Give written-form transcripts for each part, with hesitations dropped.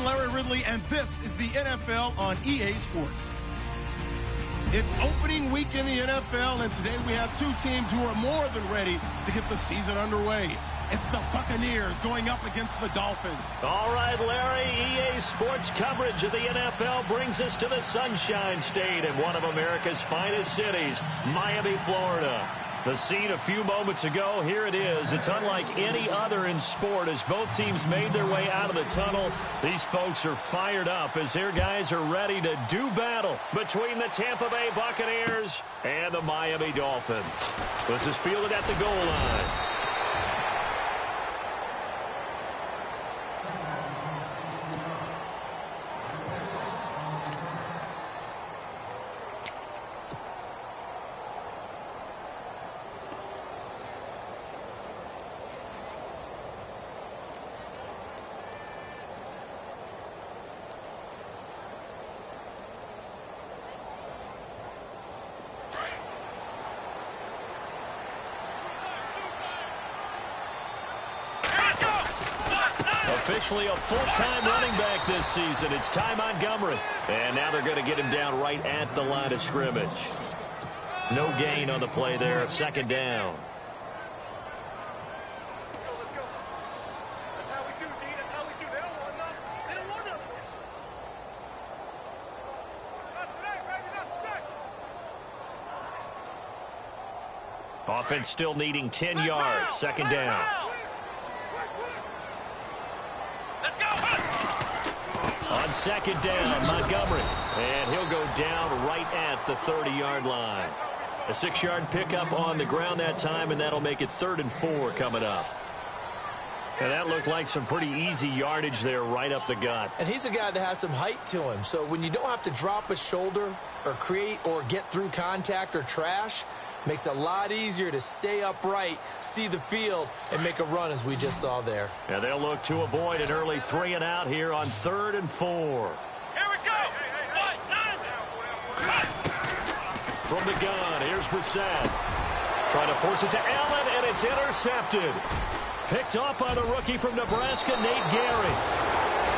Larry Ridley, and this is the NFL on EA Sports. It's opening week in the NFL, and today we have two teams who are more than ready to get the season underway. It's the Buccaneers going up against the Dolphins. All right, Larry, EA Sports coverage of the NFL brings us to the Sunshine State in one of America's finest cities, Miami, Florida. The scene a few moments ago, here it is. It's unlike any other in sport as both teams made their way out of the tunnel. These folks are fired up as their guys are ready to do battle between the Tampa Bay Buccaneers and the Miami Dolphins. This is fielded at the goal line. Officially a full-time running back this season. It's Ty Montgomery. And now they're going to get him down right at the line of scrimmage. No gain on the play there. Second down. Let's go. That's how we do, D. That's how we do. They don't want none. They don't want none of this. Not today, baby. Not today. Offense still needing 10 yards. Second down. On second down, Montgomery. And he'll go down right at the 30-yard line. A 6-yard pickup on the ground that time, and that'll make it 3rd and 4 coming up. And that looked like some pretty easy yardage there right up the gut. And he's a guy that has some height to him. So when you don't have to drop a shoulder or create or get through contact or trash, makes it a lot easier to stay upright, see the field, and make a run as we just saw there. And they'll look to avoid an early 3 and out here on 3rd and 4. Here we go. From the gun, here's Brissett. Trying to force it to Allen, and it's intercepted. Picked up by the rookie from Nebraska, Nate Gary.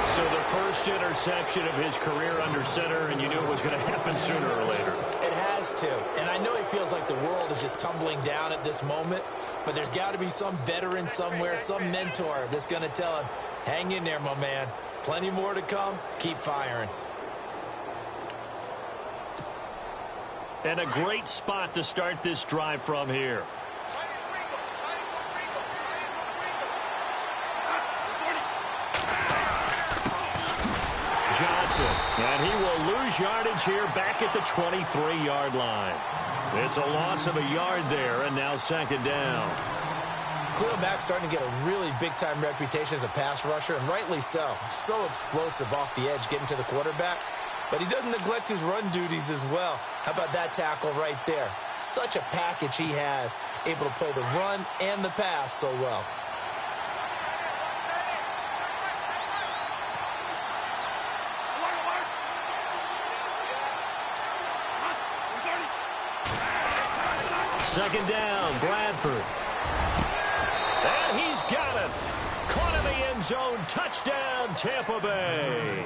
So the first interception of his career under center, and you knew it was going to happen sooner or later. It has to. And I know he feels like the world is just tumbling down at this moment, but there's got to be some veteran somewhere, some mentor that's going to tell him, hang in there, my man. Plenty more to come. Keep firing. And a great spot to start this drive from here. Johnson, and he will lose yardage here back at the 23-yard line. It's a loss of a yard there, and now second down. Khalil Mack's starting to get a really big-time reputation as a pass rusher, and rightly so. So explosive off the edge getting to the quarterback. But he doesn't neglect his run duties as well. How about that tackle right there? Such a package he has, able to play the run and the pass so well. Second down, Bradford. And he's got it. Caught in the end zone. Touchdown, Tampa Bay.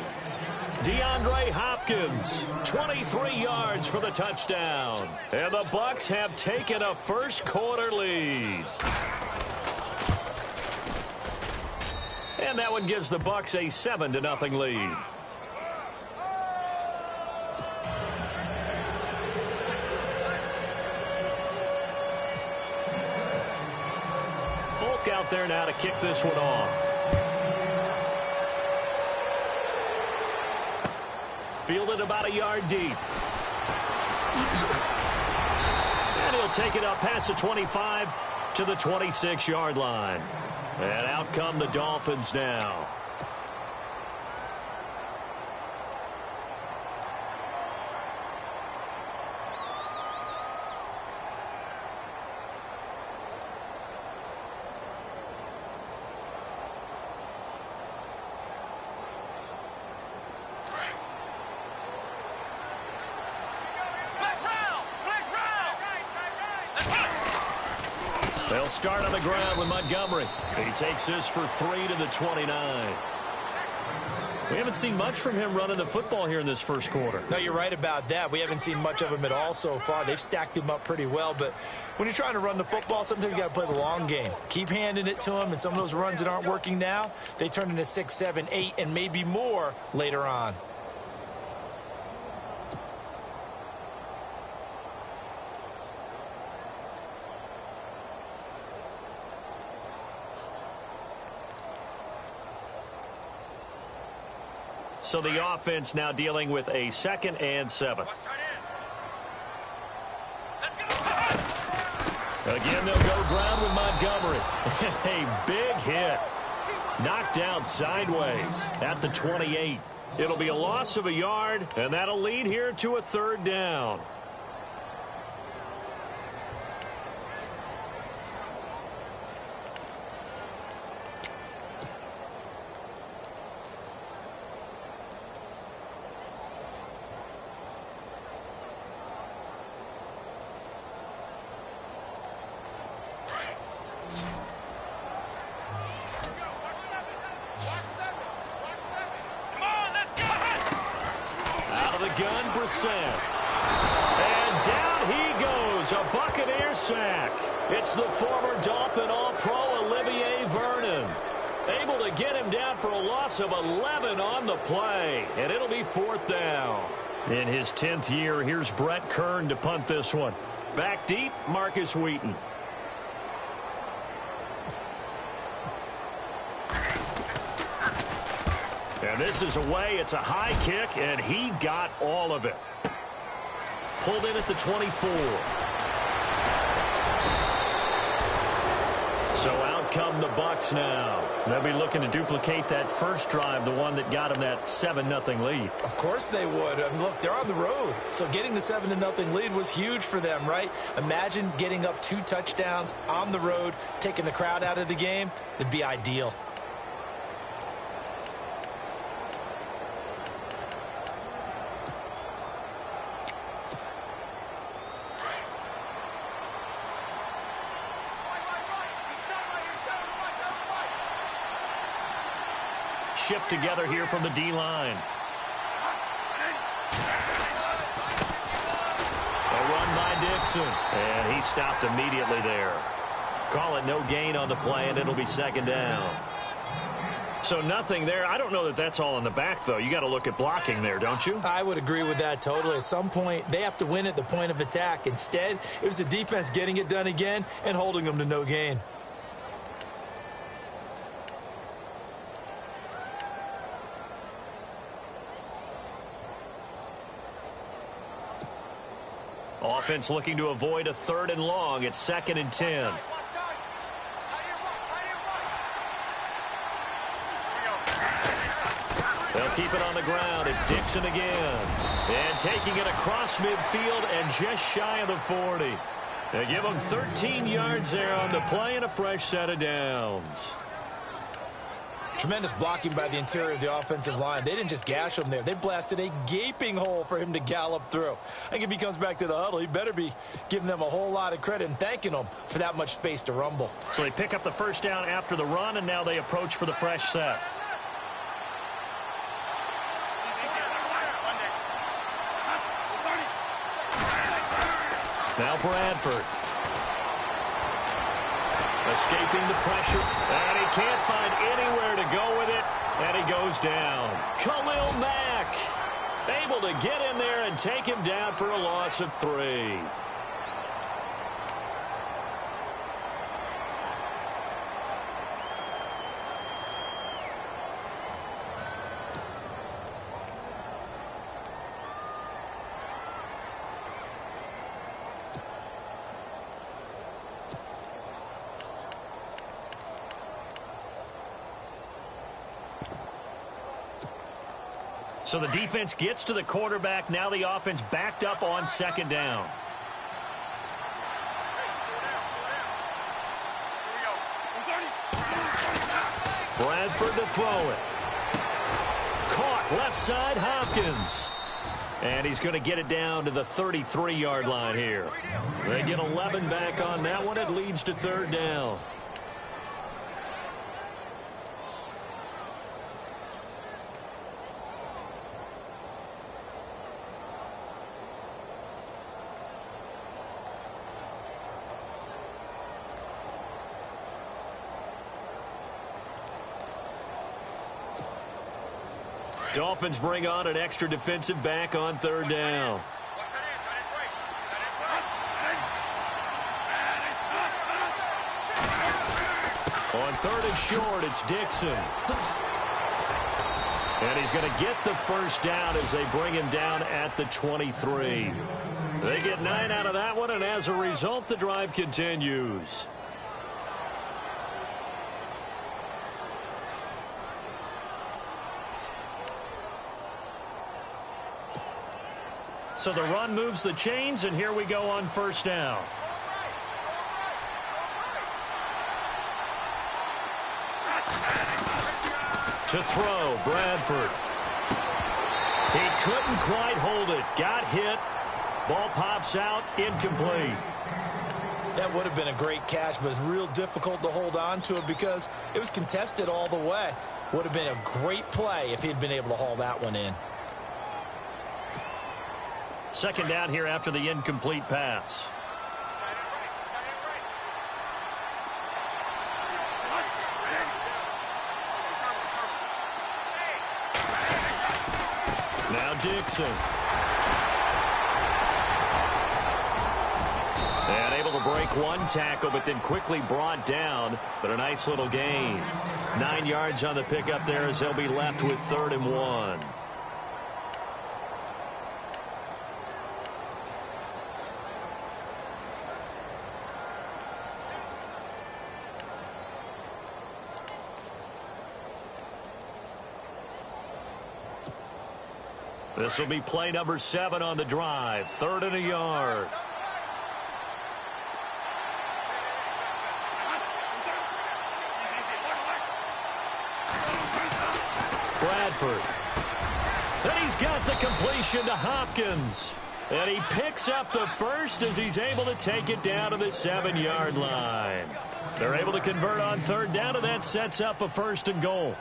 DeAndre Hopkins, 23 yards for the touchdown. And the Bucs have taken a first-quarter lead. And that one gives the Bucs a 7-0 lead. Folk out there now to kick this one off. Fielded about a yard deep. And he'll take it up past the 25 to the 26-yard line. And out come the Dolphins now. They'll start on the ground with Montgomery. He takes this for 3 to the 29. haven't seen much from him running the football here in this first quarter. No, you're right about that. We haven't seen much of him at all so far. They've stacked him up pretty well, but when you're trying to run the football, sometimes you got to play the long game. Keep handing it to him, and some of those runs that aren't working now, they turn into 6, 7, 8, and maybe more later on. So the offense now dealing with a 2nd and 7. Again, they'll go ground with Montgomery. A big hit. Knocked down sideways at the 28. It'll be a loss of a yard, and that'll lead here to a 3rd down. And down he goes, a Buccaneer sack. It's the former Dolphin All-Pro Olivier Vernon. Able to get him down for a loss of 11 on the play, and it'll be 4th down. In his 10th year, here's Brett Kern to punt this one. Back deep, Marcus Wheaton. And this is away. It's a high kick, and he got all of it. Pulled in at the 24. So out come the Bucs now. They'll be looking to duplicate that first drive, the one that got them that 7-0 lead. Of course they would. I mean, look, they're on the road. So getting the 7-0 lead was huge for them, right? Imagine getting up 2 touchdowns on the road, taking the crowd out of the game. It'd be ideal. Shift together here from the D-line. A run by Dixon, and he stopped immediately there. Call it no gain on the play, and it'll be 2nd down. So nothing there. I don't know that that's all in the back, though. You got to look at blocking there, don't you? I would agree with that totally. At some point, they have to win at the point of attack. Instead, it was the defense getting it done again and holding them to no gain. Offense looking to avoid a 3rd and long. It's 2nd and 10. They'll keep it on the ground. It's Dixon again. And taking it across midfield and just shy of the 40. They give him 13 yards there on the play and a fresh set of downs. Tremendous blocking by the interior of the offensive line. They didn't just gash him there. They blasted a gaping hole for him to gallop through. I think if he comes back to the huddle, he better be giving them a whole lot of credit and thanking them for that much space to rumble. So they pick up the 1st down after the run, and now they approach for the fresh set. Now Bradford. Escaping the pressure, and he can't find anywhere to go with it, and he goes down. Khalil Mack able to get in there and take him down for a loss of 3. So the defense gets to the quarterback. Now the offense backed up on 2nd down. Bradford to throw it. Caught left side, Hopkins. And he's going to get it down to the 33-yard line here. They get 11 back on that one. It leads to 3rd down. Dolphins bring on an extra defensive back on third down. On third and short, it's Dixon. And he's going to get the first down as they bring him down at the 23. They get 9 out of that one, and as a result, the drive continues. So the run moves the chains, and here we go on first down. To throw, Bradford. He couldn't quite hold it. Got hit. Ball pops out, incomplete. That would have been a great catch, but it's real difficult to hold on to it because it was contested all the way. Would have been a great play if he'd been able to haul that one in. Second down here after the incomplete pass. Now Dixon. And able to break one tackle, but then quickly brought down. But a nice little gain. 9 yards on the pickup there as they'll be left with 3rd and 1. This will be play number 7 on the drive. 3rd and a yard. Bradford. And he's got the completion to Hopkins. And he picks up the first as he's able to take it down to the 7-yard line. They're able to convert on 3rd down, and that sets up a 1st and goal.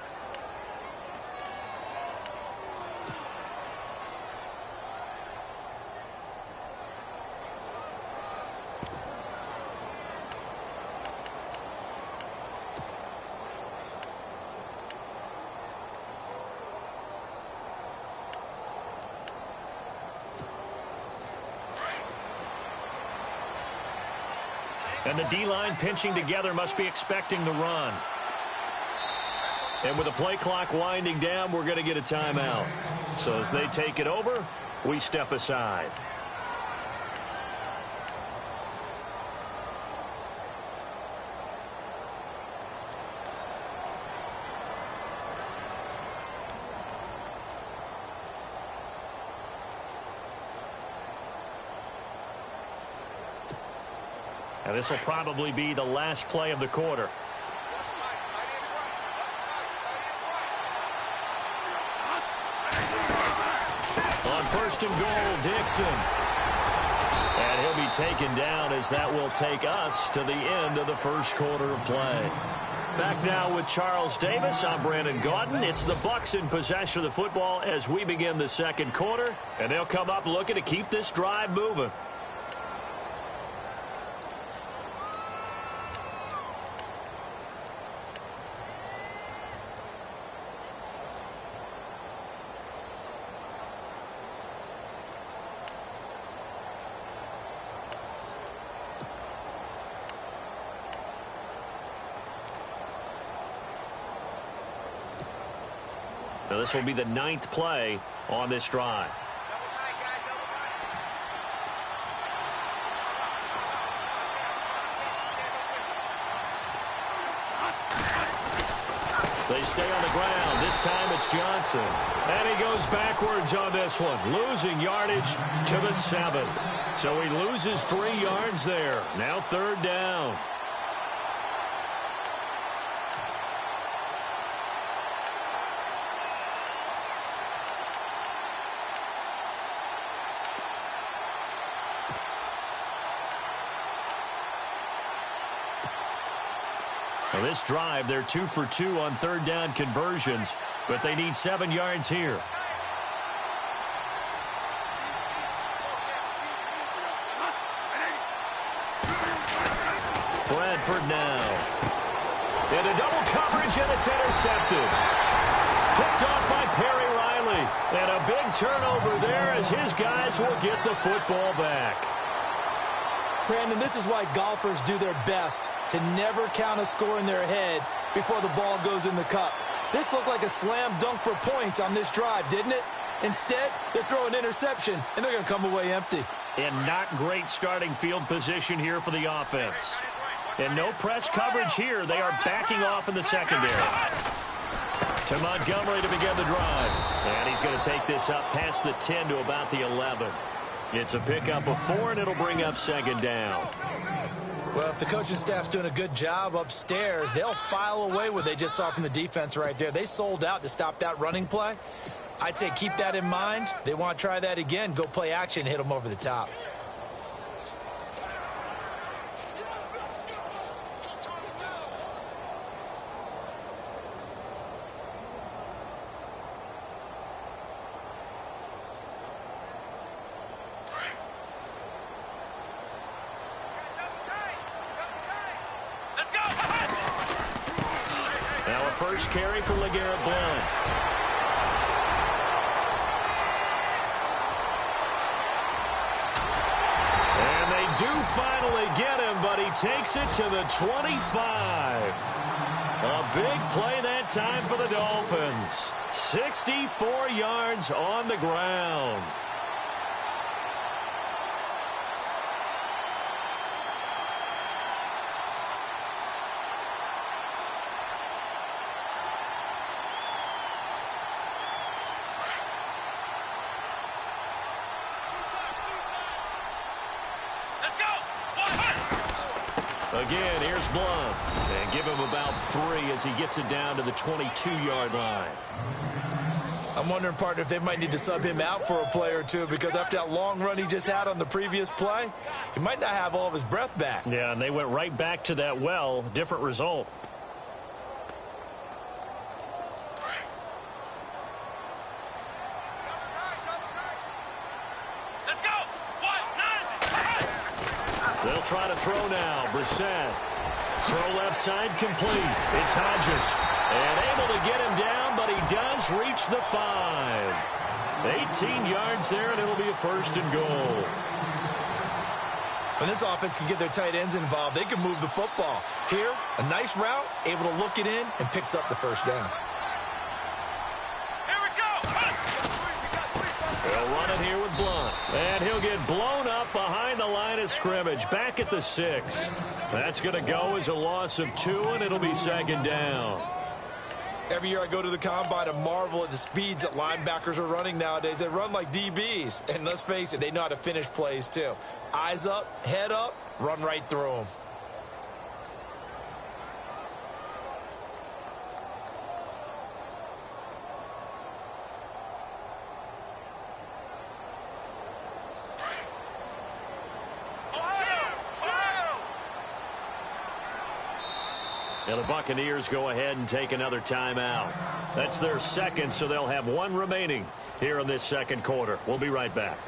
And the D-line pinching together must be expecting the run. And with the play clock winding down, we're going to get a timeout. So as they take it over, we step aside. And this will probably be the last play of the quarter. On 1st and goal, Dixon. And he'll be taken down as that will take us to the end of the 1st quarter of play. Back now with Charles Davis. I'm Brandon Gaudin. It's the Bucs in possession of the football as we begin the 2nd quarter. And they'll come up looking to keep this drive moving. Now this will be the 9th play on this drive. They stay on the ground. This time it's Johnson. And he goes backwards on this one, losing yardage to the 7. So he loses 3 yards there. Now 3rd down. Now this drive, they're 2 for 2 on 3rd down conversions, but they need 7 yards here. Bradford now. Into double coverage, and it's intercepted. Picked off by Perry Riley. his guys will get the football back. Brandon, this is why golfers do their best to never count a score in their head before the ball goes in the cup. This looked like a slam dunk for points on this drive, didn't it? Instead, they throw an interception, and they're going to come away empty. And not great starting field position here for the offense. And no press coverage here. They are backing off in the secondary. To Montgomery to begin the drive. And he's going to take this up past the 10 to about the 11. It's a pickup of 4, and it'll bring up second down. Well, if the coaching staff's doing a good job upstairs, they'll file away what they just saw from the defense right there. They sold out to stop that running play. I'd say keep that in mind. They want to try that again. Go play action, hit them over the top. Now a first carry for LeGarrette Blount. And they do finally get him, but he takes it to the 25. A big play that time for the Dolphins. 64 yards on the ground. Again, here's Blount. And give him about 3 as he gets it down to the 22-yard line. I'm wondering, partner, if they might need to sub him out for a play or two, because after that long run he just had on the previous play, he might not have all of his breath back. Yeah, and they went right back to that well. Different result. They'll try to throw now. Brissett. Throw left side complete. It's Hodges. And able to get him down, but he does reach the 5. 18 yards there, and it'll be a first and goal. When this offense can get their tight ends involved, they can move the football. Here, a nice route, able to look it in, and picks up the first down. They'll run it here with Blount. And he'll get blown up behind the line of scrimmage. Back at the 6. That's going to go as a loss of 2, and it'll be second down. Every year I go to the combine and marvel at the speeds that linebackers are running nowadays. They run like DBs. And let's face it, they know how to finish plays too. Eyes up, head up, run right through them. And the Buccaneers go ahead and take another timeout. That's their second, so they'll have 1 remaining here in this second quarter. We'll be right back.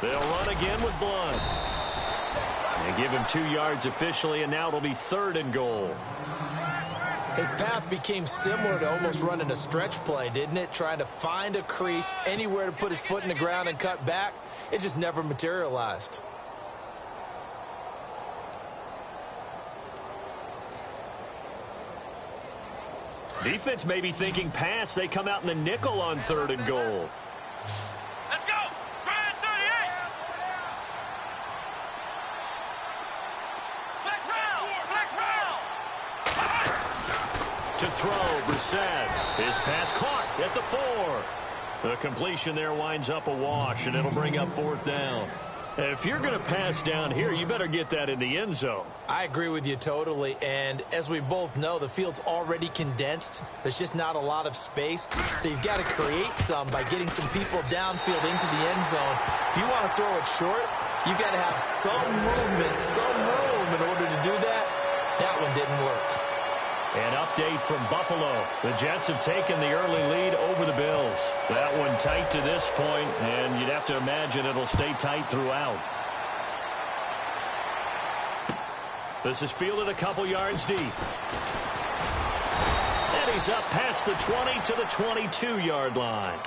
They'll run again with Blount. They give him 2 yards officially, and now it'll be 3rd and goal. His path became similar to almost running a stretch play, didn't it? Trying to find a crease, anywhere to put his foot in the ground and cut back. It just never materialized. Defense may be thinking pass. They come out in the nickel on 3rd and goal. Let's go! Brian 38! Flex round! To throw, Brissett. His pass caught at the 4. The completion there winds up a wash, and it'll bring up 4th down. If you're going to pass down here, you better get that in the end zone. I agree with you totally, and as we both know, the field's already condensed. There's just not a lot of space, so you've got to create some by getting some people downfield into the end zone. If you want to throw it short, you've got to have some movement, some room in order to do that. That one didn't work. An update from Buffalo. The Jets have taken the early lead over the Bills. That one tight to this point, and you'd have to imagine it'll stay tight throughout. This is fielded a couple yards deep. And he's up past the 20 to the 22-yard line.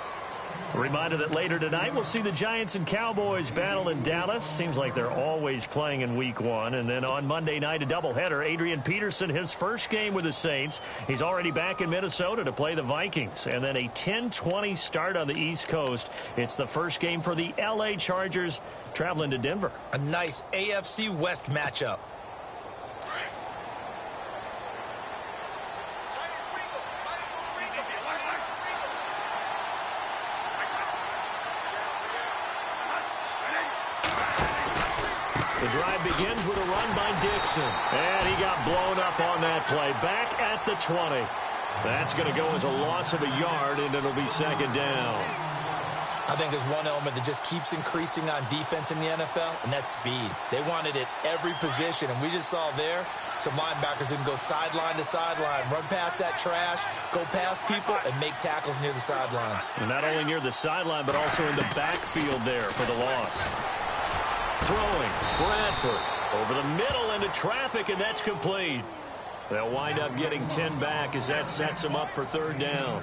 A reminder that later tonight we'll see the Giants and Cowboys battle in Dallas. Seems like they're always playing in week 1. And then on Monday night, a doubleheader. Adrian Peterson, his first game with the Saints. He's already back in Minnesota to play the Vikings. And then a 10-20 start on the East Coast. It's the first game for the L.A. Chargers traveling to Denver. A nice AFC West matchup. The drive begins with a run by Dixon. And he got blown up on that play. Back at the 20. That's going to go as a loss of a yard, and it'll be second down. I think there's one element that just keeps increasing on defense in the NFL, and that's speed. They want it at every position, and we just saw there some linebackers who can go sideline to sideline, run past that trash, go past people, and make tackles near the sidelines. And not only near the sideline, but also in the backfield there for the loss. Throwing, Bradford over the middle into traffic, and that's complete. They'll wind up getting 10 back as that sets them up for third down.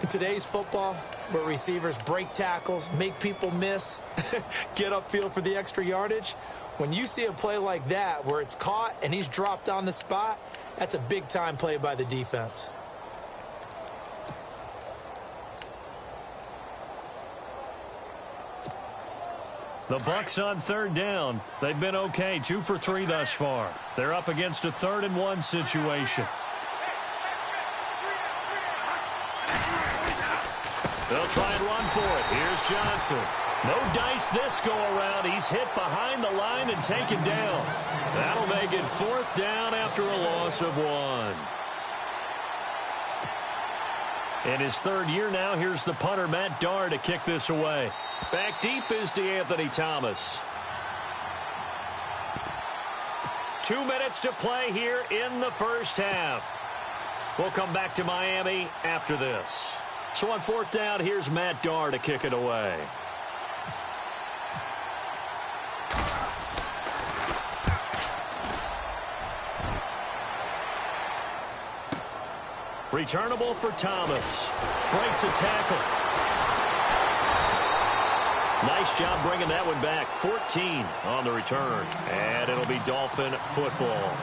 In today's football, where receivers break tackles, make people miss, get upfield for the extra yardage, when you see a play like that where it's caught and he's dropped on the spot, that's a big-time play by the defense. The Bucs on third down. They've been okay, 2 for 3 thus far. They're up against a 3rd and 1 situation. They'll try and run for it. Here's Johnson. No dice this go around. He's hit behind the line and taken down. That'll make it 4th down after a loss of 1. In his 3rd year now, here's the punter, Matt Darr, to kick this away. Back deep is DeAnthony Thomas. 2 minutes to play here in the first half. We'll come back to Miami after this. So on 4th down, here's Matt Darr to kick it away. Returnable for Thomas. Breaks a tackle. Nice job bringing that one back. 14 on the return. And it'll be Dolphin football.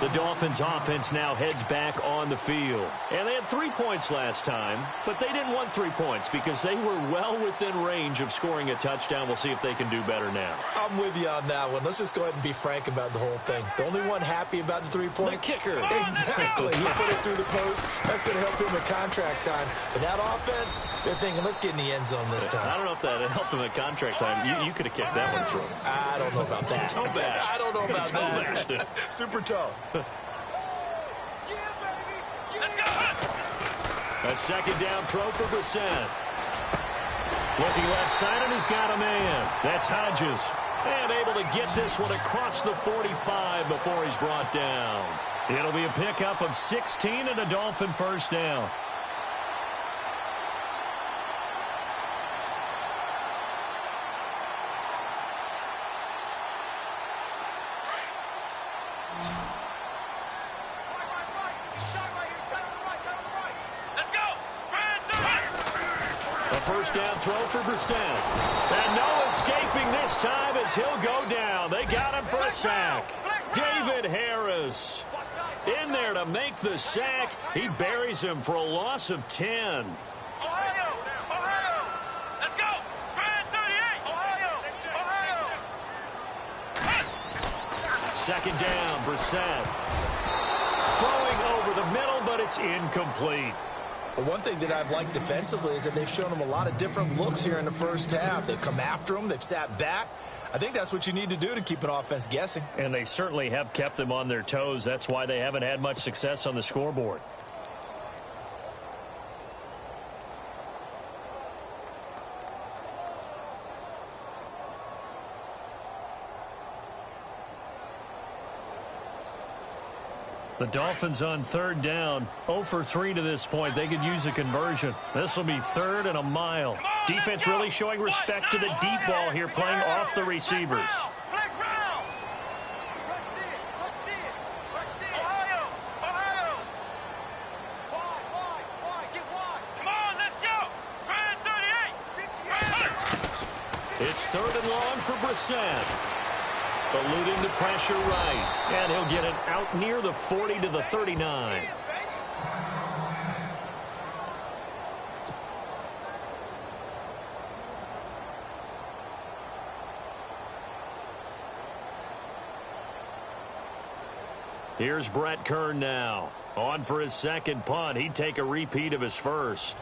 The Dolphins offense now heads back on the field. And they had 3 points last time, but they didn't want 3 points because they were well within range of scoring a touchdown. We'll see if they can do better now. I'm with you on that one. Let's just go ahead and be frank about the whole thing. The only one happy about the 3-point? The kicker. Exactly. He put it through the post. That's going to help him at contract time. But that offense, they're thinking, let's get in the end zone this time. I don't know if that helped him at contract time. You could have kicked that one through. I don't know about that. Toe bash. I don't know about toe that. Bashed. Super toe. A second down throw for Brissett. Looking left side, and he's got a man. That's Hodges. And able to get this one across the 45 before he's brought down. It'll be a pickup of 16 and a Dolphin first down. First down throw for Brissett. And no escaping this time as he'll go down. They got him for a sack. David Harris in there to make the sack. He buries him for a loss of 10. Ohio! Let's go! Brand 38! Ohio! Second down, Brissett. Throwing over the middle, but it's incomplete. But one thing that I've liked defensively is that they've shown him a lot of different looks here in the first half. They've come after him. They've sat back. I think that's what you need to do to keep an offense guessing. And they certainly have kept them on their toes. That's why they haven't had much success on the scoreboard. The Dolphins on third down, 0 for 3 to this point. They could use a conversion. This will be 3rd and a mile. Defense really showing respect to the deep ball here, playing off the receivers. It's 3rd and long for Brissett. Eluding the pressure right. And he'll get it out near the 40 to the 39. Here's Brett Kern now. On for his second punt. He'd take a repeat of his first.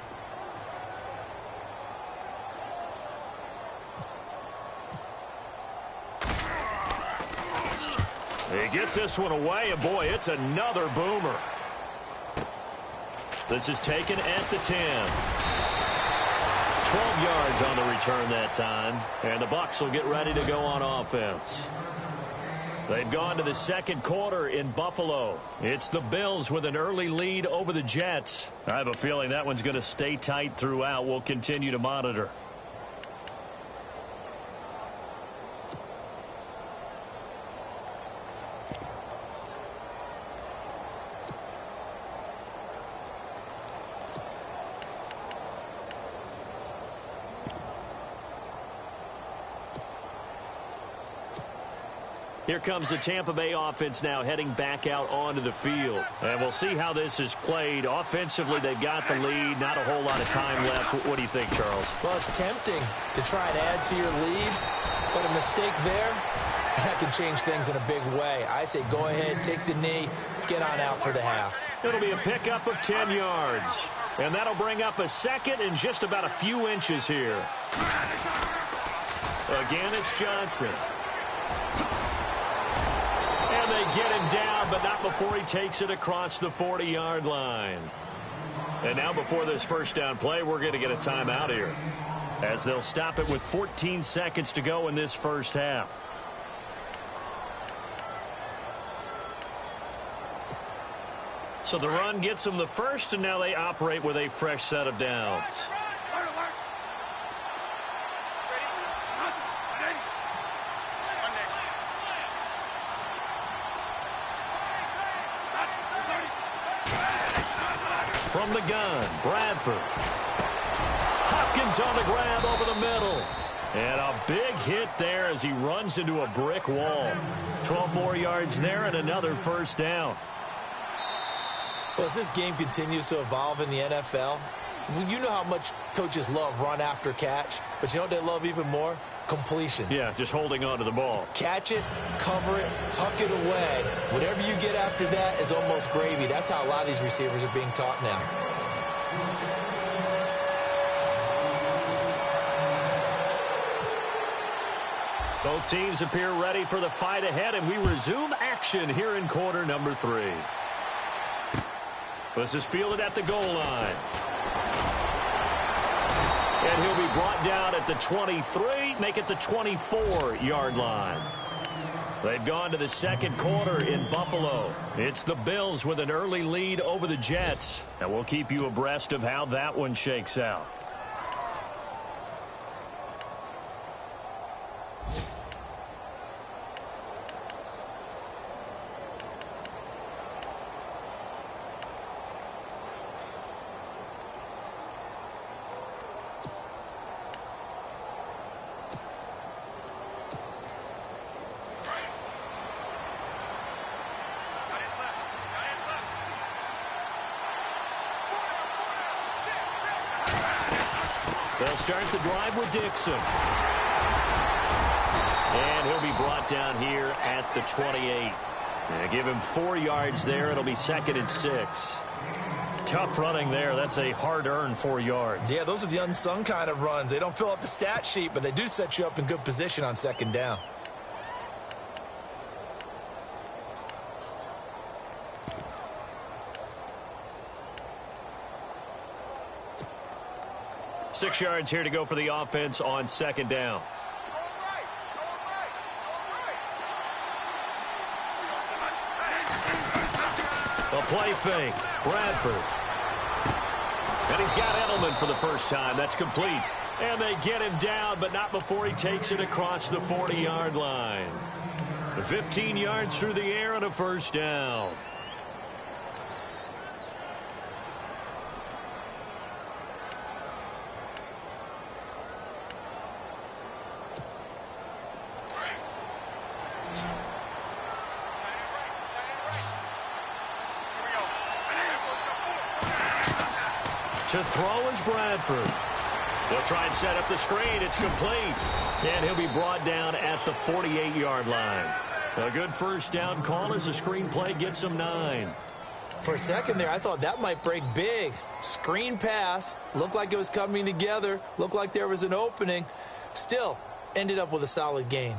He gets this one away, and boy, it's another boomer. This is taken at the 10. 12 yards on the return that time, and the Bucs will get ready to go on offense. They've gone to the second quarter in Buffalo. It's the Bills with an early lead over the Jets. I have a feeling that one's going to stay tight throughout. We'll continue to monitor. Here comes the Tampa Bay offense now heading back out onto the field. And we'll see how this is played. Offensively, they've got the lead. Not a whole lot of time left. What do you think, Charles? Well, it's tempting to try and add to your lead, but a mistake there, that can change things in a big way. I say go ahead, take the knee, get on out for the half. It'll be a pickup of 10 yards. And that'll bring up a second and just about a few inches here. Again, it's Johnson. And they get him down, but not before he takes it across the 40-yard line. And now before this first down play, we're going to get a timeout here, as they'll stop it with 14 seconds to go in this first half. So the run gets them the first, and now they operate with a fresh set of downs. From the gun, Bradford. Hopkins on the grab over the middle. And a big hit there as he runs into a brick wall. 12 more yards there and another first down. Well, as this game continues to evolve in the NFL, you know how much coaches love run after catch, but you know what they love even more? Completions. Yeah, just holding on to the ball. Catch it, cover it, tuck it away. Whatever you get after that is almost gravy. That's how a lot of these receivers are being taught now. Both teams appear ready for the fight ahead, and we resume action here in quarter number 3. This is fielded at the goal line. And he'll be brought down at the 23, make it the 24-yard line. They've gone to the second quarter in Buffalo. It's the Bills with an early lead over the Jets. And we'll keep you abreast of how that one shakes out. They'll start the drive with Dixon. And he'll be brought down here at the 28. Give him 4 yards there. It'll be 2nd and 6. Tough running there. That's a hard-earned 4 yards. Yeah, those are the unsung kind of runs. They don't fill up the stat sheet, but they do set you up in good position on second down. Six yards here to go for the offense on second down. A play fake. Bradford. And he's got Edelman for the first time. That's complete. And they get him down, but not before he takes it across the 40-yard line. 15 yards through the air and a first down. To throw is Bradford. They'll try and set up the screen. It's complete. And he'll be brought down at the 48-yard line. A good first down call as the screen play gets him 9. For a second there, I thought that might break big. Screen pass. Looked like it was coming together. Looked like there was an opening. Still, ended up with a solid gain.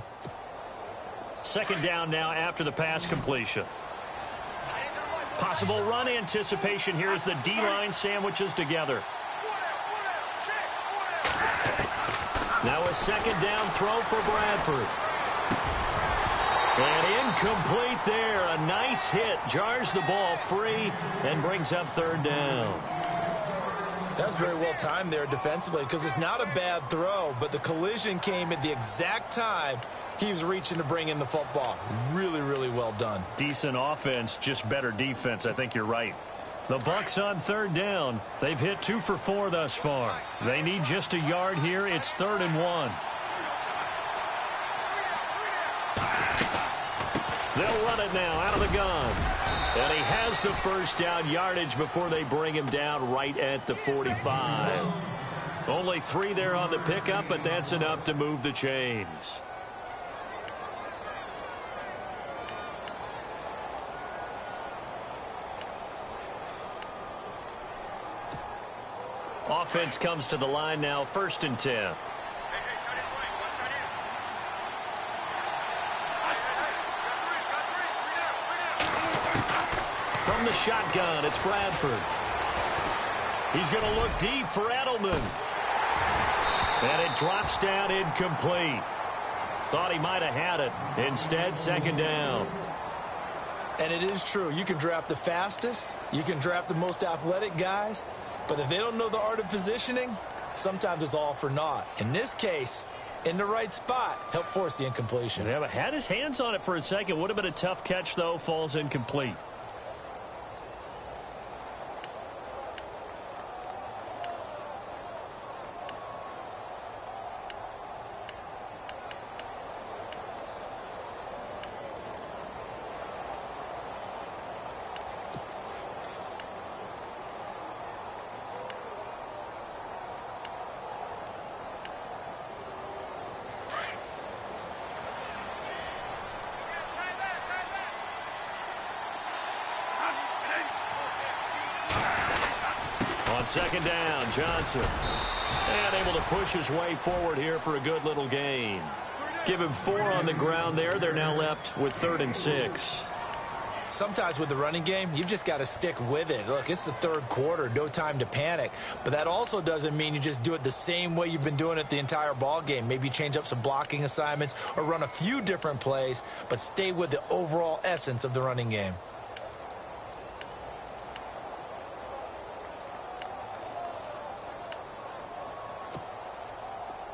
Second down now after the pass completion. Possible run anticipation here as the D-line sandwiches together. Now a second down throw for Bradford. And incomplete there. A nice hit. Jars the ball free and brings up third down. That's very well timed there defensively because it's not a bad throw, but the collision came at the exact time he was reaching to bring in the football. Really, really well done. Decent offense, just better defense. I think you're right. The Bucs on third down. They've hit 2 for 4 thus far. They need just a yard here. It's 3rd and 1. They'll run it now out of the gun. And he has the first down yardage before they bring him down right at the 45. Only 3 there on the pickup, but that's enough to move the chains. Offense comes to the line now, 1st and 10. From the shotgun, it's Bradford. He's going to look deep for Edelman. And it drops down incomplete. Thought he might have had it. Instead, second down. And it is true. You can draft the fastest. You can draft the most athletic guys. But if they don't know the art of positioning, sometimes it's all for naught. In this case, in the right spot, helped force the incompletion. Yeah, but had his hands on it for a second. Would have been a tough catch, though. Falls incomplete. On second down, Johnson. And able to push his way forward here for a good little gain. Give him 4 on the ground there. They're now left with 3rd and 6. Sometimes with the running game, you've just got to stick with it. Look, it's the 3rd quarter, no time to panic. But that also doesn't mean you just do it the same way you've been doing it the entire ball game. Maybe change up some blocking assignments or run a few different plays, but stay with the overall essence of the running game.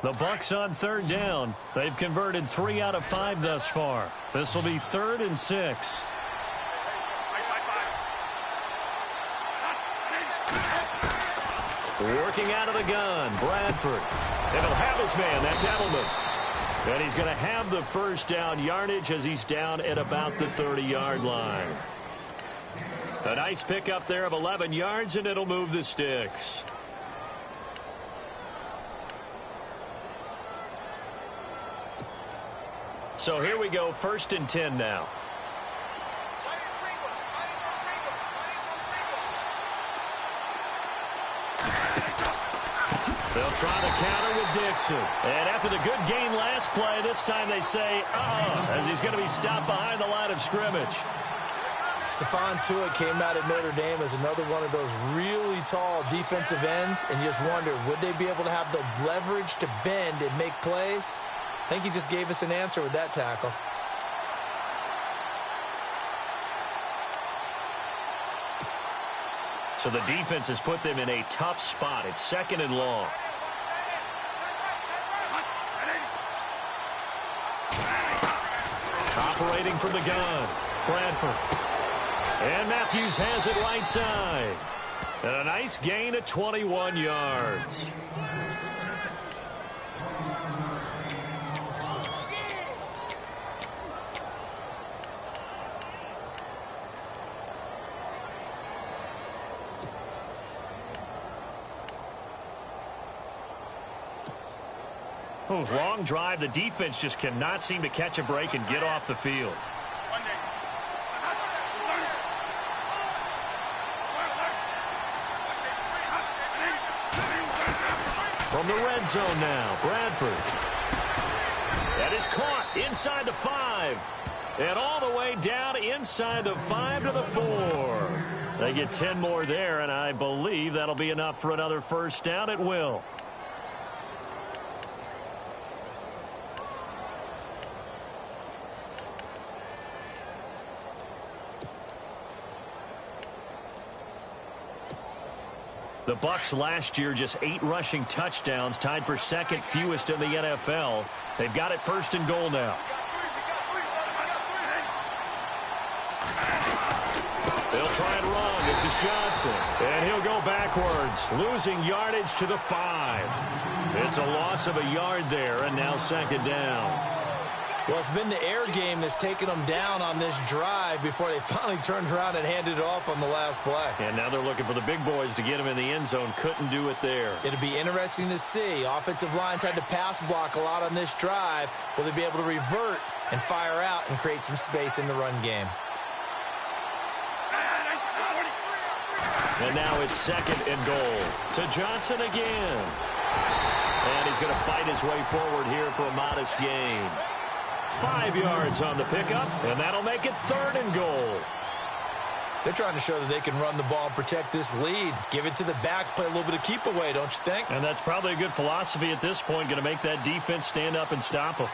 The Bucs on 3rd down. They've converted 3 out of 5 thus far. This will be 3rd and 6. Working out of the gun, Bradford. And he'll have his man. That's Edelman. And he's going to have the first down yardage as he's down at about the 30-yard line. A nice pickup there of 11 yards, and it'll move the sticks. So here we go, 1st and 10 now. try to counter with Dixon. And after the good gain last play, this time they say, as he's going to be stopped behind the line of scrimmage. Stephon Tuitt came out at Notre Dame as another one of those really tall defensive ends, and you just wonder, would they be able to have the leverage to bend and make plays? I think he just gave us an answer with that tackle. So the defense has put them in a tough spot. It's 2nd and long. Operating from the gun, Bradford. And Matthews has it right side. And a nice gain of 21 yards. Long drive. The defense just cannot seem to catch a break and get off the field. From the red zone now, Bradford. That is caught inside the 5. And all the way down inside the 5 to the 4. They get 10 more there, and I believe that'll be enough for another first down. It will. The Bucs last year just 8 rushing touchdowns, tied for 2nd fewest in the NFL. They've got it 1st and goal now. They'll try and run. This is Johnson. And he'll go backwards, losing yardage to the 5. It's a loss of a yard there, and now 2nd down. Well, it's been the air game that's taken them down on this drive before they finally turned around and handed it off on the last play. And now they're looking for the big boys to get him in the end zone. Couldn't do it there. It'll be interesting to see. Offensive lines had to pass block a lot on this drive. Will they be able to revert and fire out and create some space in the run game? And now it's 2nd and goal. To Johnson again. And he's going to fight his way forward here for a modest gain. 5 yards on the pickup, and that'll make it 3rd and goal. They're trying to show that they can run the ball and protect this lead. Give it to the backs, play a little bit of keep away, don't you think? And that's probably a good philosophy at this point, going to make that defense stand up and stop them.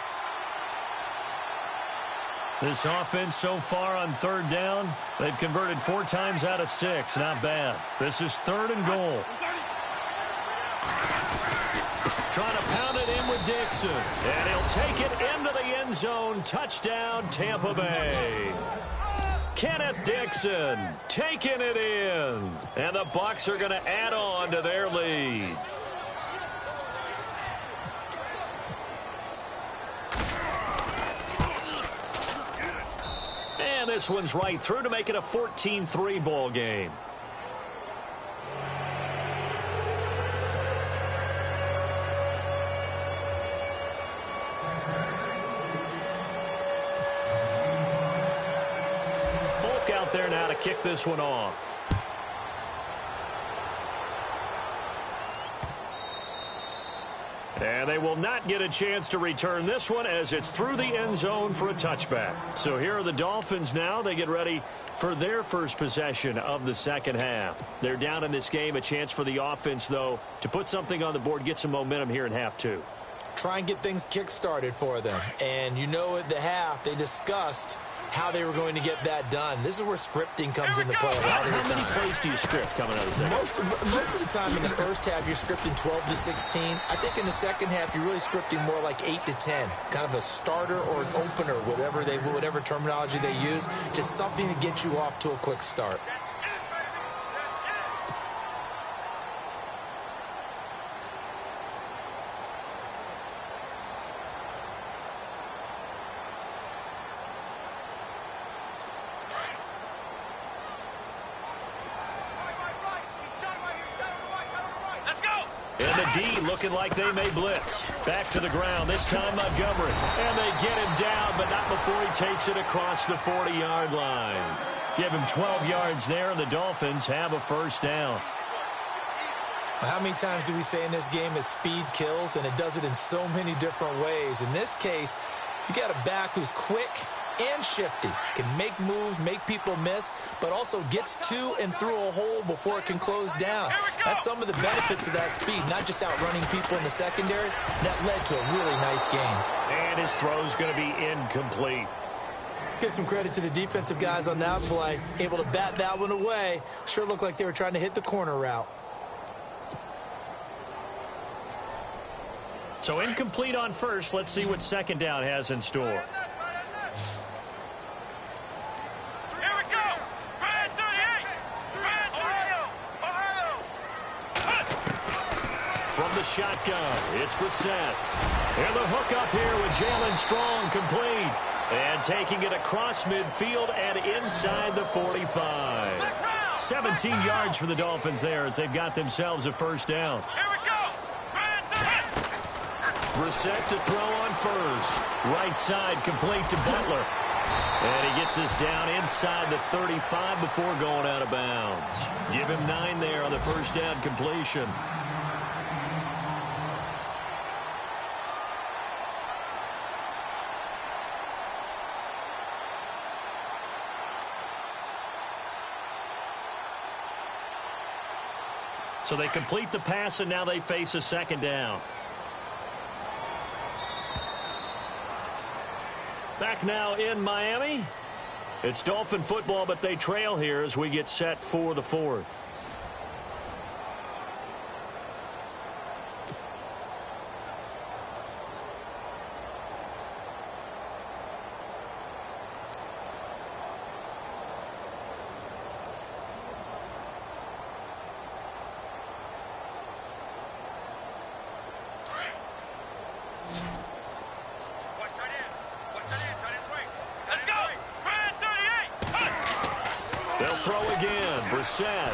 This offense so far on 3rd down, they've converted 4 times out of 6. Not bad. This is 3rd and goal. Trying to pound it in with Dixon. And he'll take it into the end zone. Touchdown, Tampa Bay. Kenneth Dixon taking it in. And the Bucs are going to add on to their lead. And this one's right through to make it a 14-3 ball game. There now to kick this one off. And they will not get a chance to return this one as it's through the end zone for a touchback. So here are the Dolphins now. They get ready for their first possession of the 2nd half. They're down in this game. A chance for the offense, though, to put something on the board, get some momentum here in half 2. Try and get things kick-started for them. And you know at the half, they discussed how they were going to get that done. This is where scripting comes into play a lot of the time. How many plays do you script coming out of the second? Most of the time in the first half, you're scripting 12 to 16. I think in the second half, you're really scripting more like 8 to 10. Kind of a starter or an opener, whatever terminology they use. Just something to get you off to a quick start. Looking like they may blitz. Back to the ground, this time Montgomery. And they get him down, but not before he takes it across the 40-yard line. Give him 12 yards there, and the Dolphins have a first down. How many times do we say in this game that speed kills, and it does it in so many different ways? In this case, you got a back who's quick and shifty, can make moves, make people miss, but also gets to and through a hole before it can close down. That's some of the benefits of that speed, not just outrunning people in the secondary. That led to a really nice game. And his throw's going to be incomplete. Let's give some credit to the defensive guys on that play. Able to bat that one away. Sure looked like they were trying to hit the corner route. So incomplete on first. Let's see what second down has in store. From the shotgun, it's Brissett. And the hook up here with Jalen Strong complete. And taking it across midfield and inside the 45. 17 yards for the Dolphins there as they've got themselves a first down. Brissett to throw on first. Right side complete to Butler. And he gets us down inside the 35 before going out of bounds. Give him 9 there on the first down completion. So they complete the pass, and now they face a second down. Back now in Miami. It's Dolphin football, but they trail here as we get set for the fourth. They'll throw again. Brissett.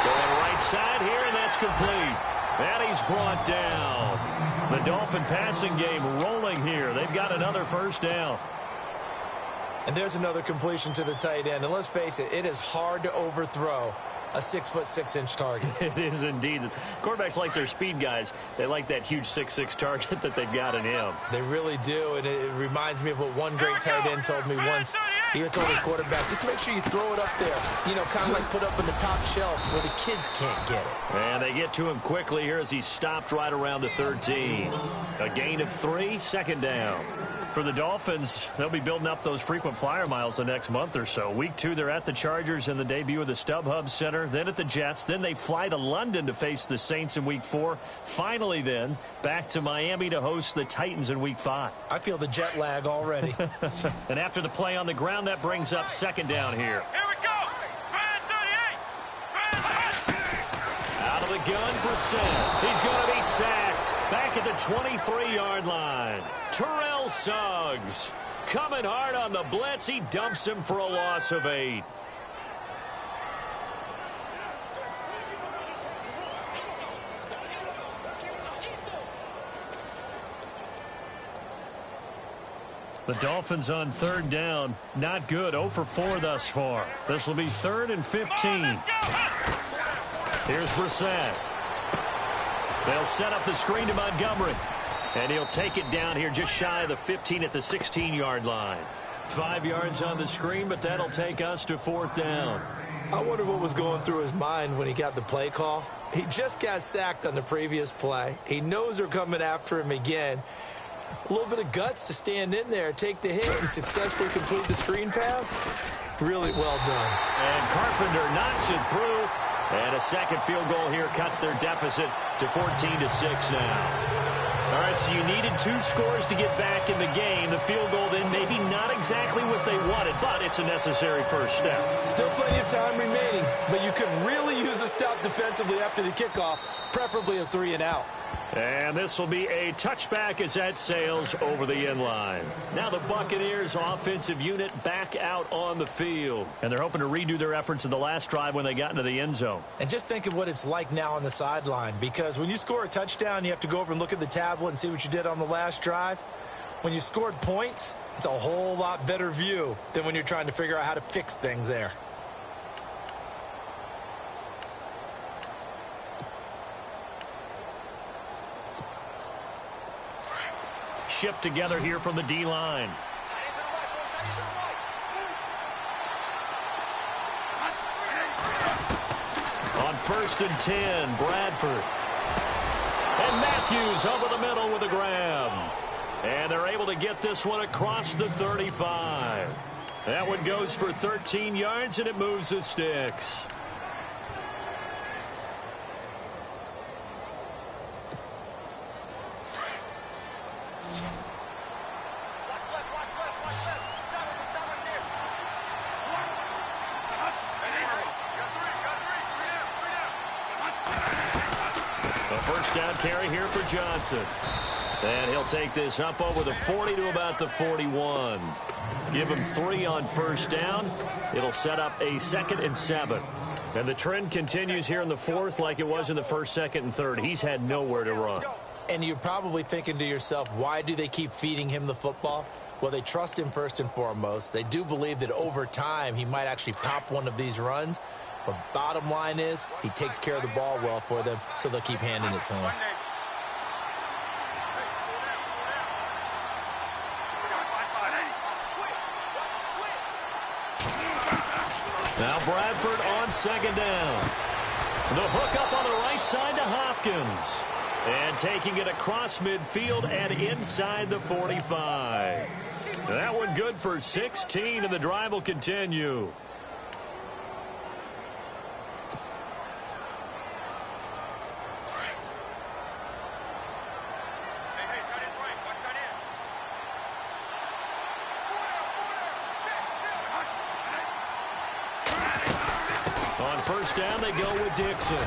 Going right side here, and that's complete. And he's brought down. The Dolphin passing game rolling here. They've got another first down. And there's another completion to the tight end. And let's face it, it is hard to overthrow a 6'6" target. It is indeed. Quarterbacks like their speed guys. They like that huge 6'6" target that they've got in him. They really do, and it reminds me of what one great tight end told me once. He told his quarterback, just make sure you throw it up there. You know, kind of like put up on the top shelf where the kids can't get it. And they get to him quickly here as he stopped right around the 13. A gain of 3, second down. For the Dolphins, they'll be building up those frequent flyer miles the next month or so. Week 2, they're at the Chargers in the debut of the StubHub Center, then at the Jets. Then they fly to London to face the Saints in Week 4. Finally, then, back to Miami to host the Titans in Week 5. I feel the jet lag already. And after the play on the ground, that brings up second down here. Here we go. Out of the gun, Brissett. He's going to be sacked. Back at the 23-yard line. Terrell Suggs coming hard on the blitz. He dumps him for a loss of 8. The Dolphins on third down. Not good. 0 for 4 thus far. This will be 3rd and 15. Here's Brissett. They'll set up the screen to Montgomery. And he'll take it down here just shy of the 15 at the 16-yard line. 5 yards on the screen, but that'll take us to 4th down. I wonder what was going through his mind when he got the play call. He just got sacked on the previous play. He knows they're coming after him again. A little bit of guts to stand in there, take the hit, and successfully complete the screen pass. Really well done. And Carpenter knocks it through. And a second field goal here cuts their deficit to 14-6 now. All right, so you needed 2 scores to get back in the game. The field goal then maybe not exactly what they wanted, but it's a necessary first step. Still plenty of time remaining, but you could really use a stop defensively after the kickoff, preferably a 3-and-out. And this will be a touchback as that sails over the end line. Now the Buccaneers offensive unit back out on the field. And they're hoping to redo their efforts in the last drive when they got into the end zone. And just think of what it's like now on the sideline, because when you score a touchdown, you have to go over and look at the tablet and see what you did on the last drive. When you scored points, it's a whole lot better view than when you're trying to figure out how to fix things there. shift together here from the D-line. On 1st and 10, Bradford. And Matthews over the middle with a grab. And they're able to get this one across the 35. That one goes for 13 yards, and it moves the sticks. First down carry here for Johnson. And he'll take this up over the 40 to about the 41. Give him 3 on first down. It'll set up a 2nd and 7. And the trend continues here in the 4th like it was in the 1st, 2nd, and 3rd. He's had nowhere to run. And you're probably thinking to yourself, why do they keep feeding him the football? Well, they trust him first and foremost. They do believe that over time he might actually pop one of these runs. But bottom line is he takes care of the ball well for them, so they'll keep handing it to him. Now Bradford on 2nd down. The hook up on the right side to Hopkins. And taking it across midfield and inside the 45. That one good for 16, and the drive will continue. On first down, they go with Dixon.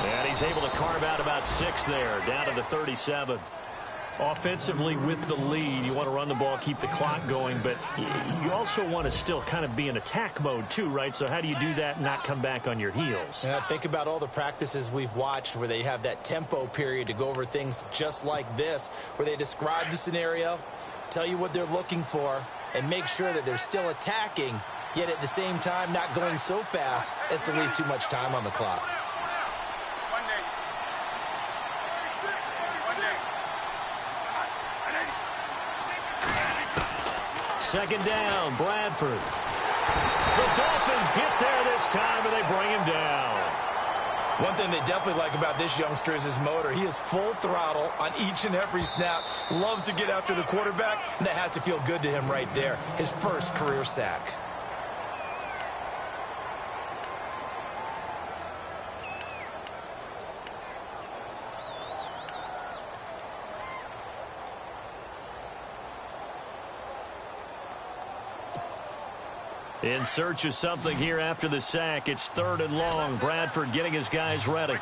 And he's able to carve out about 6 there, down to the 37. Offensively with the lead, you want to run the ball, keep the clock going, but you also want to still kind of be in attack mode too, right? So how do you do that and not come back on your heels? Yeah, think about all the practices we've watched where they have that tempo period to go over things just like this, where they describe the scenario, tell you what they're looking for, and make sure that they're still attacking, yet at the same time not going so fast as to leave too much time on the clock. Second down, Bradford. The Dolphins get there this time, and they bring him down. One thing they definitely like about this youngster is his motor. He is full throttle on each and every snap. Loves to get after the quarterback, and that has to feel good to him right there. His first career sack. In search of something here after the sack. It's 3rd and long. Bradford getting his guys ready.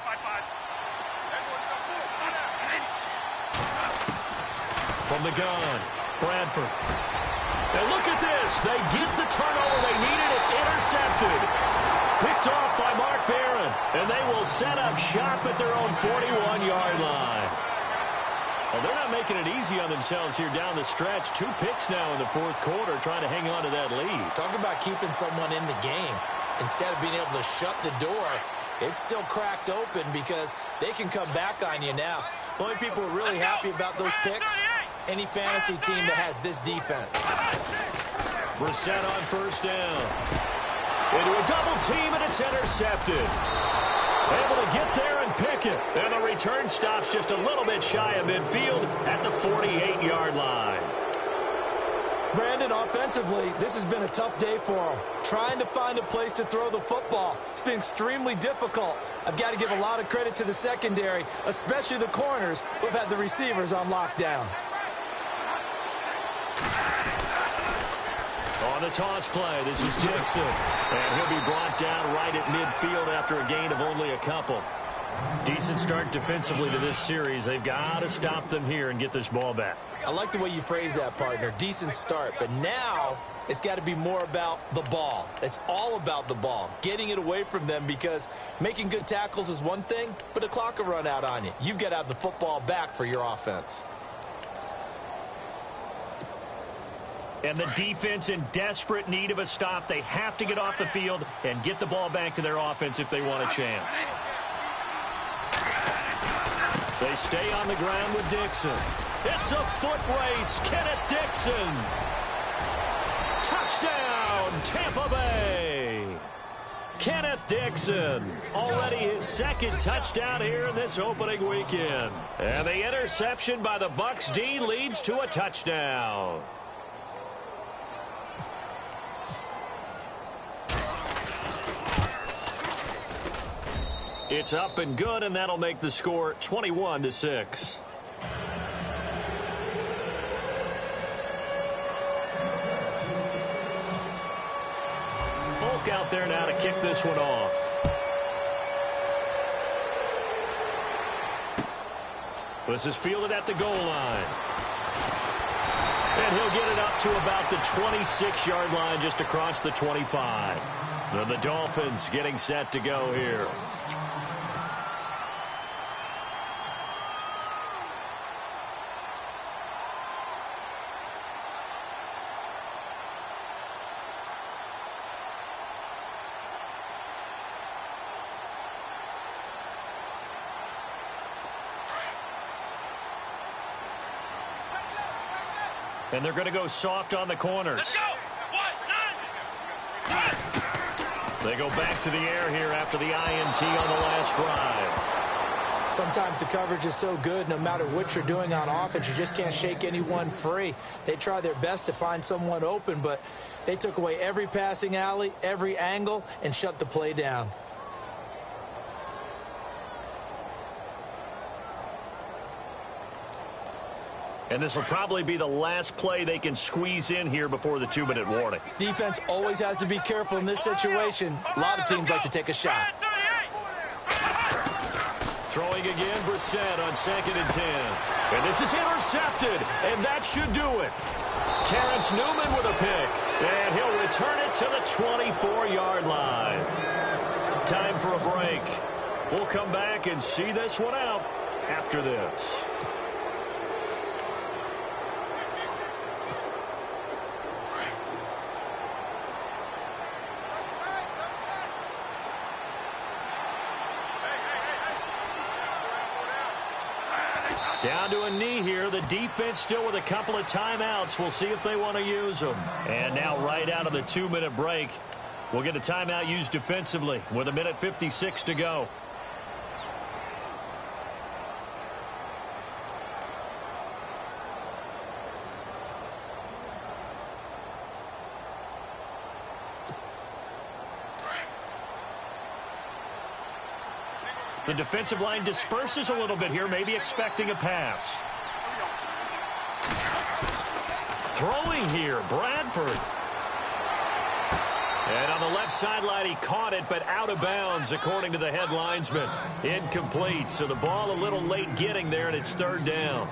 From the gun, Bradford. Now look at this. They get the turnover they needed. It's intercepted. Picked off by Mark Barron. And they will set up shop at their own 41-yard line. Well, they're not making it easy on themselves here down the stretch. 2 picks now in the 4th quarter, trying to hang on to that lead. Talk about keeping someone in the game. Instead of being able to shut the door, it's still cracked open because they can come back on you now. The only people who are really happy about those picks, any fantasy team that has this defense. Brissett on first down. Into a double team, and it's intercepted. Able to get there and pick it. And the return stops just a little bit shy of midfield at the 48-yard line. Brandon, offensively, this has been a tough day for him. Trying to find a place to throw the football. It's been extremely difficult. I've got to give a lot of credit to the secondary, especially the corners who have had the receivers on lockdown. On the toss play, this is Dixon. And he'll be brought down right at midfield after a gain of only a couple. Decent start defensively to this series. They've got to stop them here and get this ball back. I like the way you phrase that, partner. Decent start. But now it's got to be more about the ball. It's all about the ball. Getting it away from them, because making good tackles is one thing, but the clock will run out on you. You've got to have the football back for your offense. And the defense in desperate need of a stop. They have to get off the field and get the ball back to their offense if they want a chance. They stay on the ground with Dixon. It's a foot race. Kenneth Dixon. Touchdown, Tampa Bay. Kenneth Dixon, already his second touchdown here in this opening weekend. And the interception by the Bucs D leads to a touchdown. It's up and good, and that'll make the score 21-6. Folk out there now to kick this one off. This is fielded at the goal line. And he'll get it up to about the 26-yard line, just across the 25. And the Dolphins getting set to go here. And they're going to go soft on the corners. Let's go. 1, 9. They go back to the air here after the INT on the last drive. Sometimes the coverage is so good, no matter what you're doing on offense, you just can't shake anyone free. They try their best to find someone open, but they took away every passing alley, every angle, and shut the play down. And this will probably be the last play they can squeeze in here before the 2-minute warning. Defense always has to be careful in this situation. A lot of teams like to take a shot. Throwing again, Brissett on 2nd and 10. And this is intercepted, and that should do it. Terrence Newman with a pick, and he'll return it to the 24-yard line. Time for a break. We'll come back and see this one out after this. Down to a knee here. The defense still with a couple of timeouts. We'll see if they want to use them. And now right out of the 2-minute break, we'll get a timeout used defensively with 1:56 to go. The defensive line disperses a little bit here, maybe expecting a pass. Throwing here, Bradford. And on the left sideline, he caught it, but out of bounds, according to the head linesman. Incomplete, so the ball a little late getting there, and it's 3rd down.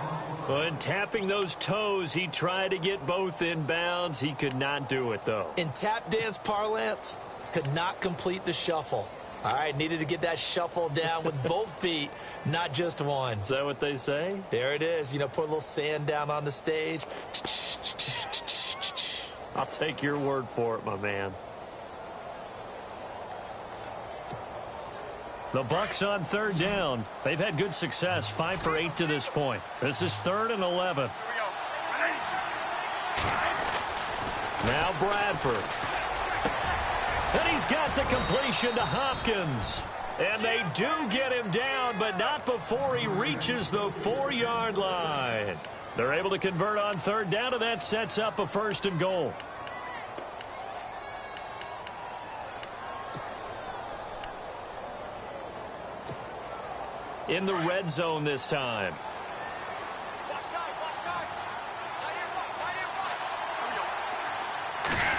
And tapping those toes, he tried to get both in bounds. He could not do it, though. In tap dance parlance, could not complete the shuffle. All right, needed to get that shuffle down with both feet, not just one. Is that what they say? There it is. You know, put a little sand down on the stage. I'll take your word for it, my man. The Bucs on 3rd down. They've had good success, 5 for 8 to this point. This is 3rd and 11. Now Bradford. And he's got the completion to Hopkins. And they do get him down, but not before he reaches the 4-yard line. They're able to convert on 3rd down, and that sets up a 1st and goal. In the red zone this time.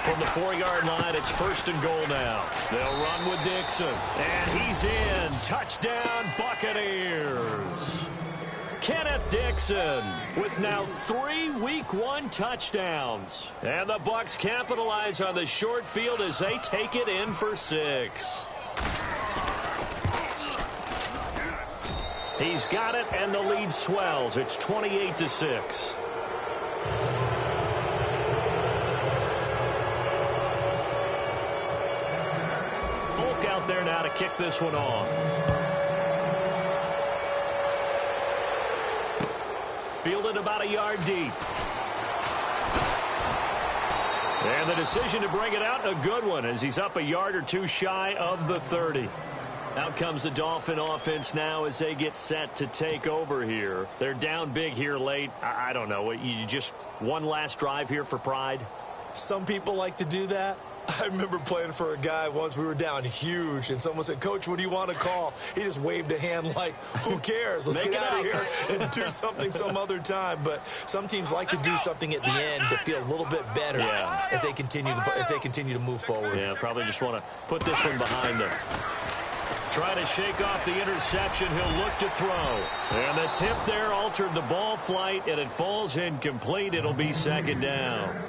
From the 4-yard line, it's 1st and goal now. They'll run with Dixon. And he's in. Touchdown, Buccaneers. Kenneth Dixon with now 3 Week 1 touchdowns. And the Bucs capitalize on the short field as they take it in for 6. He's got it, and the lead swells. It's 28-6. Folk out there now to kick this one off. Fielded about a yard deep. And the decision to bring it out, a good one, as he's up a yard or two shy of the 30. Out comes the Dolphin offense now as they get set to take over here. They're down big here late. I don't know. You just one last drive here for pride? Some people like to do that. I remember playing for a guy once. We were down huge, and someone said, "Coach, what do you want to call?" He just waved a hand like, who cares? Let's get out of here and do something some other time. But some teams like to do something at the end to feel a little bit better as they continue to move forward. Yeah, probably just want to put this one behind them. Try to shake off the interception. He'll look to throw. And the tip there altered the ball flight, and it falls incomplete. It'll be second down.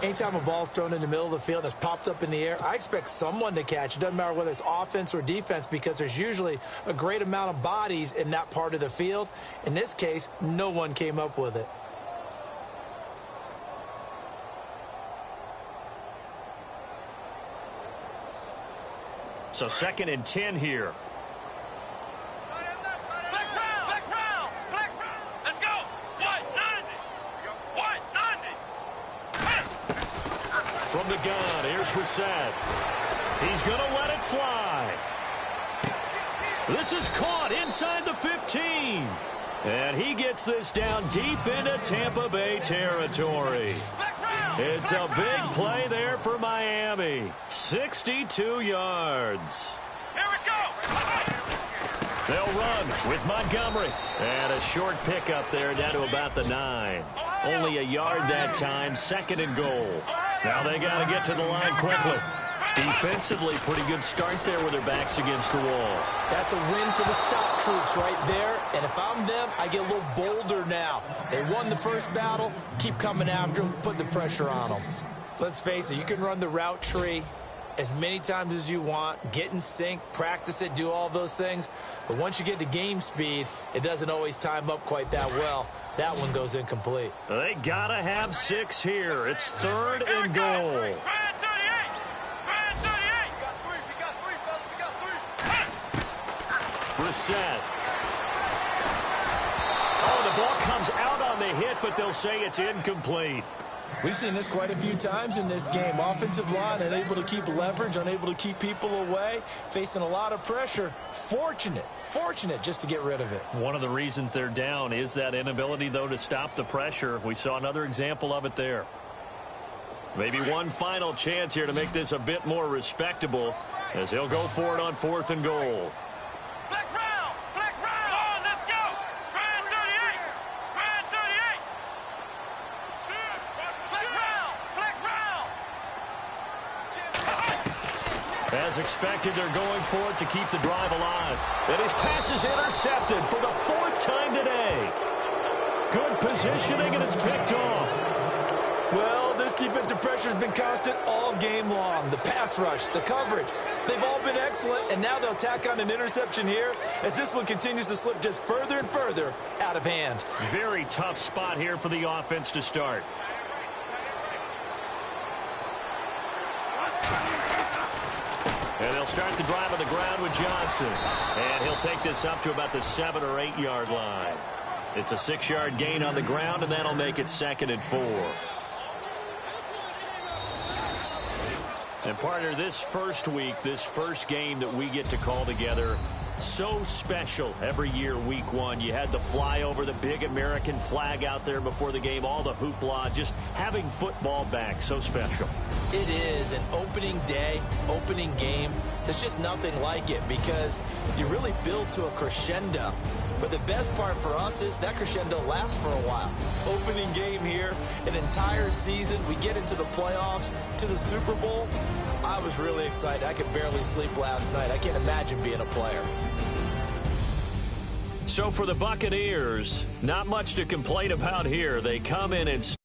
Anytime a ball's thrown in the middle of the field that's popped up in the air, I expect someone to catch. It doesn't matter whether it's offense or defense, because there's usually a great amount of bodies in that part of the field. In this case, no one came up with it. So 2nd and 10 here. From the gun, here's Brissett. He's going to let it fly. This is caught inside the 15. And he gets this down deep into Tampa Bay territory. It's a big play there for Miami. 62 yards. Here we go. They'll run with Montgomery. And a short pickup there down to about the 9. Only a yard that time, 2nd and goal. Now they got to get to the line quickly. Defensively, pretty good start there with their backs against the wall. That's a win for the stop troops right there. And if I'm them, I get a little bolder now. They won the first battle. Keep coming after them. Put the pressure on them. Let's face it, you can run the route tree as many times as you want, get in sync, practice it, do all those things. But once you get to game speed, it doesn't always time up quite that well. That one goes incomplete. They got to have 6 here. It's 3rd and goal. Brissett. Oh, the ball comes out on the hit, but they'll say it's incomplete. We've seen this quite a few times in this game. Offensive line unable to keep leverage, unable to keep people away, facing a lot of pressure. Fortunate just to get rid of it. One of the reasons they're down is that inability, though, to stop the pressure. We saw another example of it there. Maybe one final chance here to make this a bit more respectable as he'll go for it on 4th and goal. As expected, they're going for it to keep the drive alive. And his pass is intercepted for the 4th time today. Good positioning, and it's picked off. Well, this defensive pressure has been constant all game long. The pass rush, the coverage, they've all been excellent, and now they'll tack on an interception here as this one continues to slip just further and further out of hand. Very tough spot here for the offense to start. And they'll start the drive on the ground with Johnson. And he'll take this up to about the 7 or 8 yard line. It's a 6-yard gain on the ground, and that'll make it 2nd and 4. And partner, this first week, this first game that we get to call together, so special every year, week 1. You had the flyover, the big American flag out there before the game, all the hoopla, just having football back, so special. It is an opening day, opening game. There's just nothing like it because you really build to a crescendo. But the best part for us is that crescendo lasts for a while. Opening game here, an entire season. We get into the playoffs, to the Super Bowl. I was really excited. I could barely sleep last night. I can't imagine being a player. So for the Buccaneers, not much to complain about here. They come in and